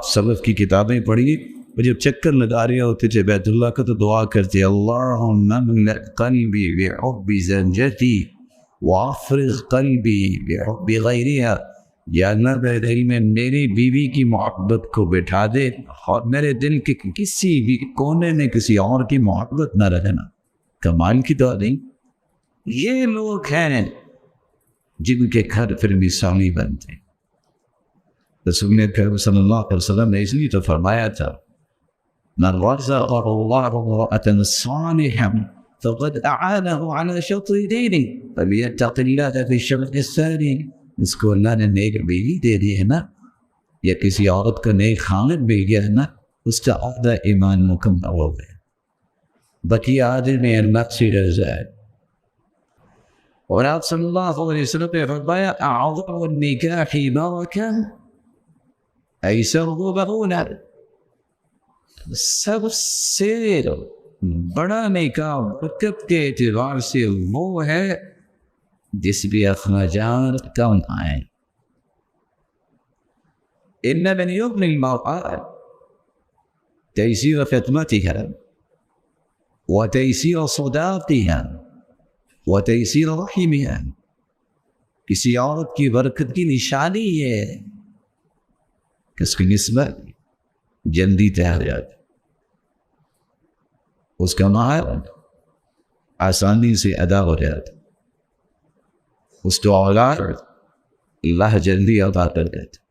سلف کی کتابیں پڑھی، وہ جب چکر لگا رہے ہوتے تھے بیت اللہ کا تو دعا کرتے اللہم املأ قلبی بحب زوجتی وافرغ قلبی بحب غیرها، یا اللہ میرے دل میں میری بیوی کی محبت کو بٹھا دے اور میرے دل کے کسی بھی کونے میں کسی اور کی محبت نہ رکھنا۔ کمال کی دعا نہیں؟ یہ لوگ ہیں جن کے گھر پھر مثالی بنتے۔ رسول کریم صلی اللہ علیہ وسلم نے اس لیے تو فرمایا تھا من رزق اللہ امرأة صالحا فقد اعانه على شطر دینه فلیتق اللہ فی الشق الثانی۔ اس کو اللہ نے نیک بیوی دے دی ہے نا، یا کسی عورت کا نیک خامد بھی گیا ہے نا، اس کا آدھا ایمان مکمل ہو گیا، بقیہ آدھے میں اللہ سے رہ جائے۔ اور آپ صلی اللہ علیہ وسلم نے فرمایا اعظم النکاح برکہ ایسرہ برونہ، سب سے بڑا نکاح برکت کے اعتبار سے وہ ہے جس بھی اخراجات کم آئیں۔ ان من یغنی المرأة تیسیر خدمتها وتیسیر صداقها وتیسیر رحمها، کسی عورت کی برکت کی نشانی یہ ہے کہ اس کی نسبت جلدی تیار جاتی، اس کا مہر آسانی سے ادا ہو جاتا، اس کو اولاد اللہ جلدی عطا کر دیتا۔